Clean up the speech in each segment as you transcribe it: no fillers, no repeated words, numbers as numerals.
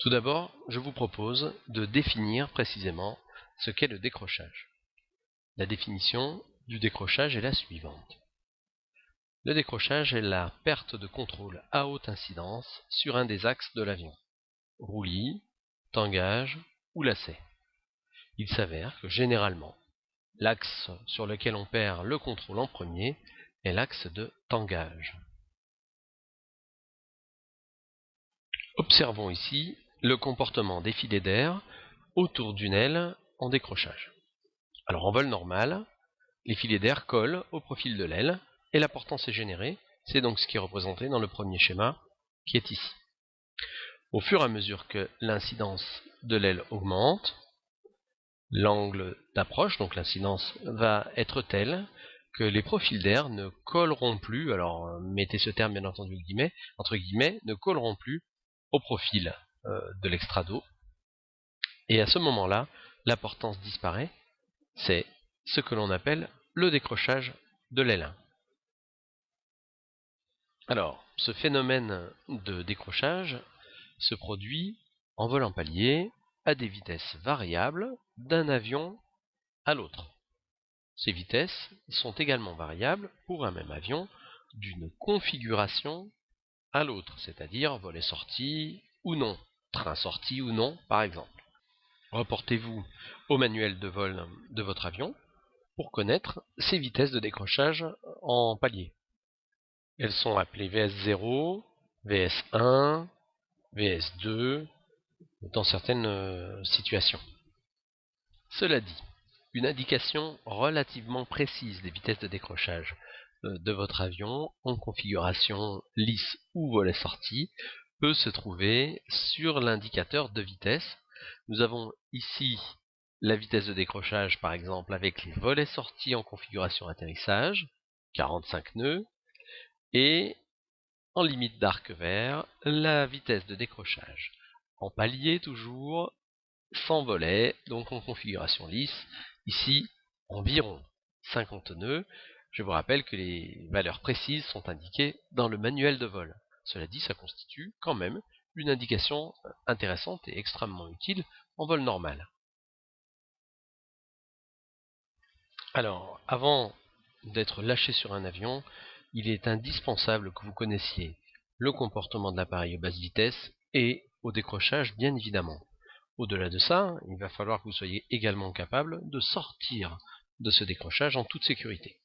Tout d'abord, je vous propose de définir précisément ce qu'est le décrochage. La définition du décrochage est la suivante. Le décrochage est la perte de contrôle à haute incidence sur un des axes de l'avion, roulis, tangage ou lacet. Il s'avère que généralement, l'axe sur lequel on perd le contrôle en premier est l'axe de tangage. Observons ici le comportement des filets d'air autour d'une aile en décrochage. Alors en vol normal, les filets d'air collent au profil de l'aile et la portance est générée. C'est donc ce qui est représenté dans le premier schéma qui est ici. Au fur et à mesure que l'incidence de l'aile augmente, l'angle d'approche, donc l'incidence, va être telle que les profils d'air ne colleront plus, alors mettez ce terme bien entendu entre guillemets, ne colleront plus au profil de l'extrado. Et à ce moment-là, la portance disparaît. C'est ce que l'on appelle le décrochage de l'aile 1. Alors, ce phénomène de décrochage se produit en vol en palier à des vitesses variables d'un avion à l'autre. Ces vitesses sont également variables pour un même avion d'une configuration à l'autre, c'est-à-dire volet-sortie ou non, train-sortie ou non, par exemple. Reportez-vous au manuel de vol de votre avion pour connaître ces vitesses de décrochage en palier. Elles sont appelées VS0, VS1, VS2 dans certaines situations. Cela dit, une indication relativement précise des vitesses de décrochage de votre avion en configuration lisse ou volet-sortie peut se trouver sur l'indicateur de vitesse. Nous avons ici la vitesse de décrochage par exemple avec les volets sortis en configuration atterrissage, 45 nœuds, et en limite d'arc vert, la vitesse de décrochage en palier toujours, sans volet, donc en configuration lisse, ici environ 50 nœuds. Je vous rappelle que les valeurs précises sont indiquées dans le manuel de vol. Cela dit, ça constitue quand même une indication intéressante et extrêmement utile en vol normal. Alors, avant d'être lâché sur un avion, il est indispensable que vous connaissiez le comportement de l'appareil aux basses vitesses et au décrochage, bien évidemment. Au-delà de ça, il va falloir que vous soyez également capable de sortir de ce décrochage en toute sécurité.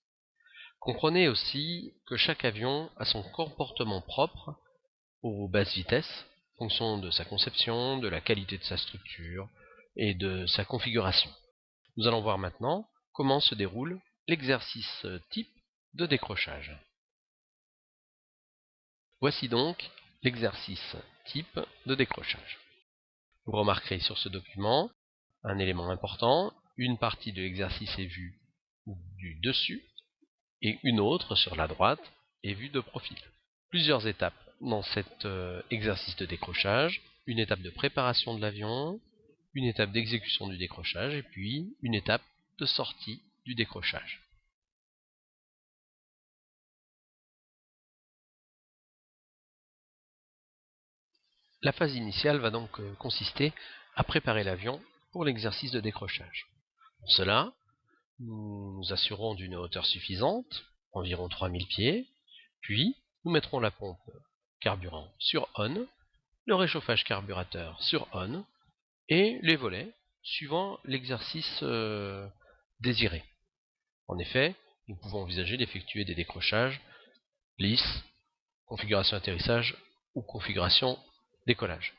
Comprenez aussi que chaque avion a son comportement propre aux basses vitesses, en fonction de sa conception, de la qualité de sa structure et de sa configuration. Nous allons voir maintenant comment se déroule l'exercice type de décrochage. Voici donc l'exercice type de décrochage. Vous remarquerez sur ce document un élément important, une partie de l'exercice est vue du dessus et une autre sur la droite est vue de profil. Plusieurs étapes dans cet exercice de décrochage, une étape de préparation de l'avion, une étape d'exécution du décrochage et puis une étape de sortie du décrochage. La phase initiale va donc consister à préparer l'avion pour l'exercice de décrochage. Pour cela, nous nous assurons d'une hauteur suffisante, environ 3000 pieds, puis nous mettrons la pompe carburant sur ON, le réchauffage carburateur sur ON et les volets suivant l'exercice désiré. En effet, nous pouvons envisager d'effectuer des décrochages lisses, configuration atterrissage ou configuration décollage.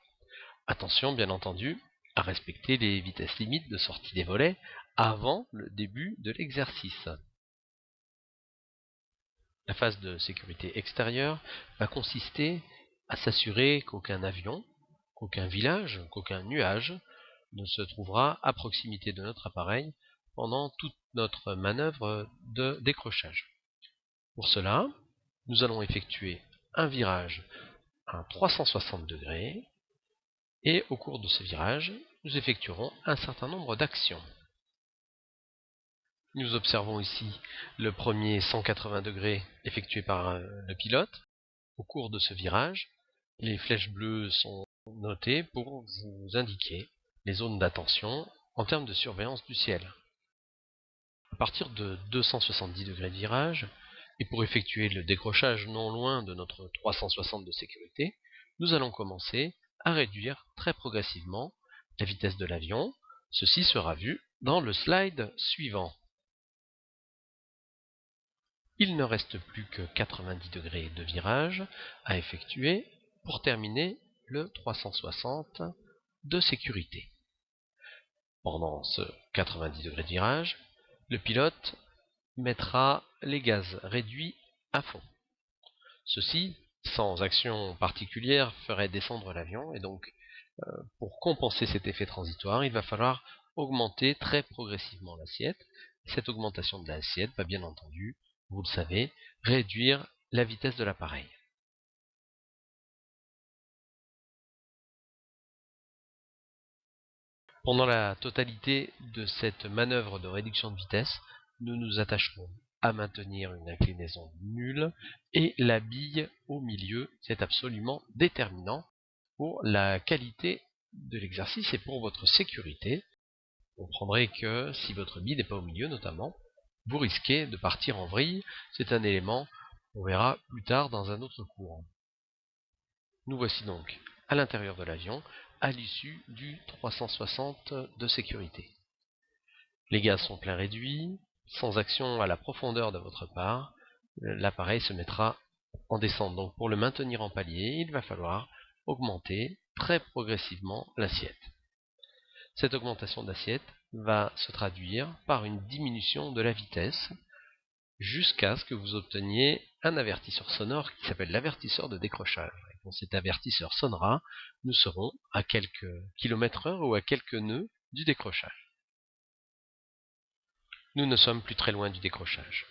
Attention bien entendu à respecter les vitesses limites de sortie des volets avant le début de l'exercice. La phase de sécurité extérieure va consister à s'assurer qu'aucun avion, qu'aucun village, qu'aucun nuage ne se trouvera à proximité de notre appareil pendant toute notre manœuvre de décrochage. Pour cela, nous allons effectuer un virage à 360 degrés et au cours de ce virage, nous effectuerons un certain nombre d'actions. Nous observons ici le premier 180 degrés effectué par le pilote. Au cours de ce virage, les flèches bleues sont noter pour vous indiquer les zones d'attention en termes de surveillance du ciel. À partir de 270 degrés de virage, et pour effectuer le décrochage non loin de notre 360 de sécurité, nous allons commencer à réduire très progressivement la vitesse de l'avion. Ceci sera vu dans le slide suivant. Il ne reste plus que 90 degrés de virage à effectuer pour terminer le 360 de sécurité. Pendant ce 90 degrés de virage, le pilote mettra les gaz réduits à fond. Ceci, sans action particulière, ferait descendre l'avion et donc pour compenser cet effet transitoire, il va falloir augmenter très progressivement l'assiette. Cette augmentation de l'assiette va bien entendu, vous le savez, réduire la vitesse de l'appareil. Pendant la totalité de cette manœuvre de réduction de vitesse, nous nous attacherons à maintenir une inclinaison nulle et la bille au milieu, c'est absolument déterminant pour la qualité de l'exercice et pour votre sécurité. Vous comprendrez que si votre bille n'est pas au milieu notamment, vous risquez de partir en vrille. C'est un élément qu'on verra plus tard dans un autre cours. Nous voici donc à l'intérieur de l'avion, à l'issue du 360 de sécurité. Les gaz sont plein réduits, sans action à la profondeur de votre part, l'appareil se mettra en descente. Donc pour le maintenir en palier, il va falloir augmenter très progressivement l'assiette. Cette augmentation d'assiette va se traduire par une diminution de la vitesse jusqu'à ce que vous obteniez un avertisseur sonore qui s'appelle l'avertisseur de décrochage. Et quand cet avertisseur sonnera, nous serons à quelques km/h ou à quelques nœuds du décrochage. Nous ne sommes plus très loin du décrochage.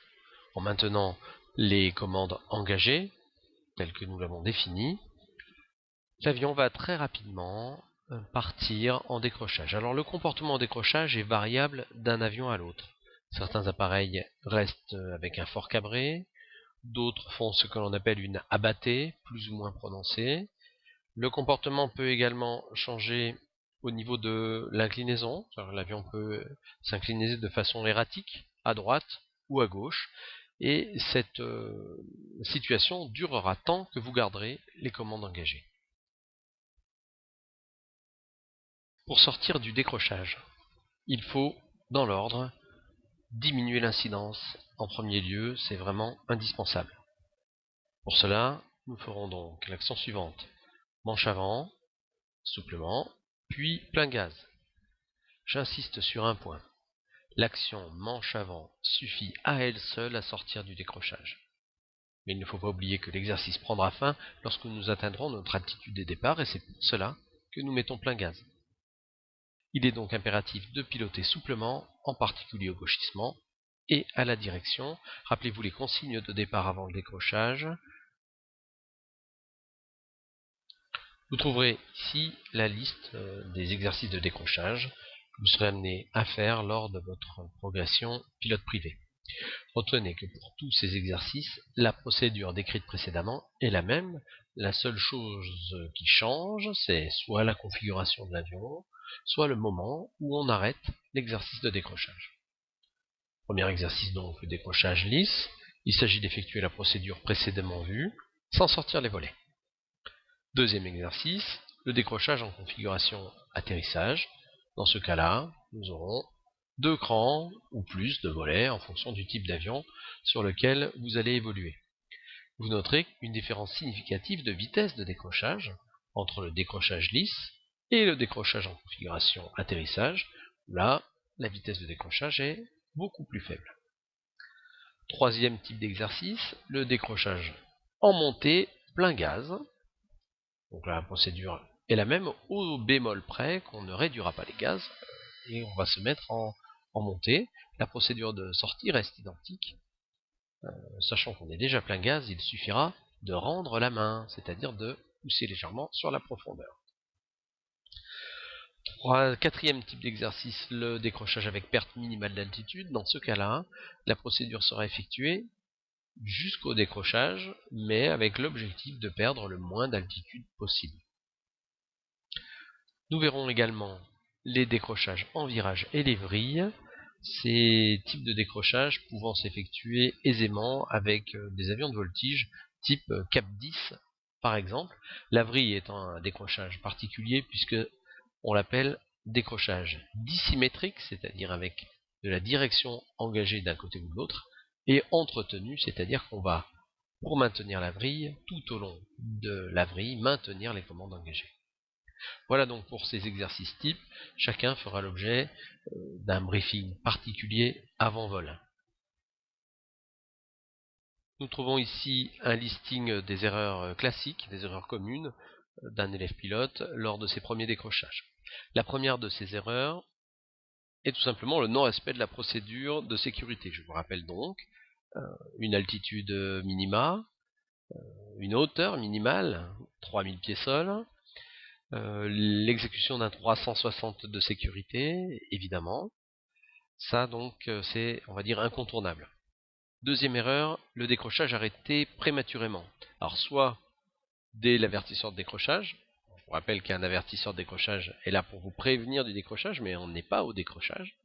En maintenant les commandes engagées, telles que nous l'avons définies, l'avion va très rapidement partir en décrochage. Alors le comportement en décrochage est variable d'un avion à l'autre. Certains appareils restent avec un fort cabré, d'autres font ce que l'on appelle une abattée, plus ou moins prononcée. Le comportement peut également changer au niveau de l'inclinaison. L'avion peut s'incliner de façon erratique, à droite ou à gauche. Et cette situation durera tant que vous garderez les commandes engagées. Pour sortir du décrochage, il faut, dans l'ordre, diminuer l'incidence en premier lieu, c'est vraiment indispensable. Pour cela, nous ferons donc l'action suivante. Manche avant, souplement, puis plein gaz. J'insiste sur un point. L'action manche avant suffit à elle seule à sortir du décrochage. Mais il ne faut pas oublier que l'exercice prendra fin lorsque nous atteindrons notre altitude de départ et c'est pour cela que nous mettons plein gaz. Il est donc impératif de piloter souplement, en particulier au gauchissement, et à la direction. Rappelez-vous les consignes de départ avant le décrochage. Vous trouverez ici la liste des exercices de décrochage que vous serez amené à faire lors de votre progression pilote privé. Retenez que pour tous ces exercices, la procédure décrite précédemment est la même. La seule chose qui change, c'est soit la configuration de l'avion, soit le moment où on arrête l'exercice de décrochage. Premier exercice donc, le décrochage lisse. Il s'agit d'effectuer la procédure précédemment vue, sans sortir les volets. Deuxième exercice, le décrochage en configuration atterrissage. Dans ce cas-là, nous aurons 2 crans ou plus de volets en fonction du type d'avion sur lequel vous allez évoluer. Vous noterez une différence significative de vitesse de décrochage entre le décrochage lisse et le décrochage en configuration atterrissage. Là, la vitesse de décrochage est beaucoup plus faible. Troisième type d'exercice, le décrochage en montée plein gaz. Donc là, la procédure est la même au bémol près qu'on ne réduira pas les gaz et on va se mettre en montée. La procédure de sortie reste identique. Sachant qu'on est déjà plein gaz, il suffira de rendre la main, c'est-à-dire de pousser légèrement sur la profondeur. Quatrième type d'exercice, le décrochage avec perte minimale d'altitude. Dans ce cas-là, la procédure sera effectuée jusqu'au décrochage, mais avec l'objectif de perdre le moins d'altitude possible. Nous verrons également les décrochages en virage et les vrilles, ces types de décrochages pouvant s'effectuer aisément avec des avions de voltige type Cap 10 par exemple. La vrille étant un décrochage particulier puisque on l'appelle décrochage dissymétrique, c'est-à-dire avec de la direction engagée d'un côté ou de l'autre, et entretenu, c'est-à-dire qu'on va, pour maintenir la vrille, tout au long de la vrille, maintenir les commandes engagées. Voilà donc pour ces exercices types, chacun fera l'objet d'un briefing particulier avant vol. Nous trouvons ici un listing des erreurs classiques, des erreurs communes d'un élève pilote lors de ses premiers décrochages. La première de ces erreurs est tout simplement le non-respect de la procédure de sécurité. Je vous rappelle donc une altitude minima, une hauteur minimale, 3000 pieds sol, l'exécution d'un 360 de sécurité, évidemment. Ça donc c'est, on va dire, incontournable. Deuxième erreur, le décrochage arrêté prématurément. Alors soit dès l'avertisseur de décrochage, je vous rappelle qu'un avertisseur de décrochage est là pour vous prévenir du décrochage, mais on n'est pas au décrochage,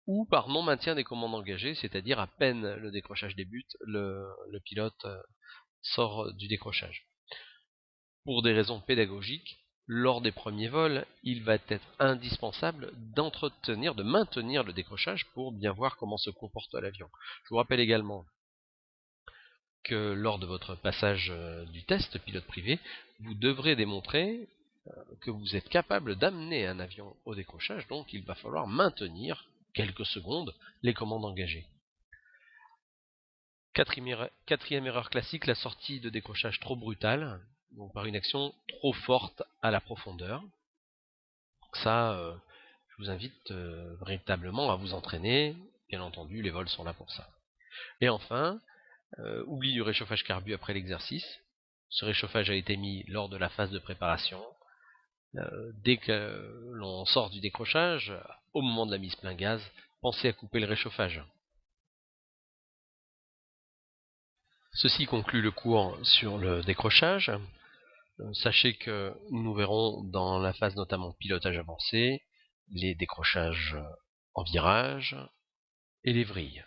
ou par non-maintien des commandes engagées, c'est-à-dire à peine le décrochage débute, le pilote sort du décrochage. Pour des raisons pédagogiques, lors des premiers vols, il va être indispensable de maintenir le décrochage pour bien voir comment se comporte l'avion. Je vous rappelle également que lors de votre passage du test pilote privé, vous devrez démontrer que vous êtes capable d'amener un avion au décrochage, donc il va falloir maintenir quelques secondes les commandes engagées. Quatrième erreur classique, la sortie de décrochage trop brutale, donc par une action trop forte à la profondeur. Ça, je vous invite véritablement à vous entraîner. Bien entendu, les vols sont là pour ça. Et enfin, oubli du réchauffage carbu après l'exercice. Ce réchauffage a été mis lors de la phase de préparation. Dès que l'on sort du décrochage, au moment de la mise plein gaz, pensez à couper le réchauffage. Ceci conclut le cours sur le décrochage. Sachez que nous verrons dans la phase notamment pilotage avancé les décrochages en virage et les vrilles.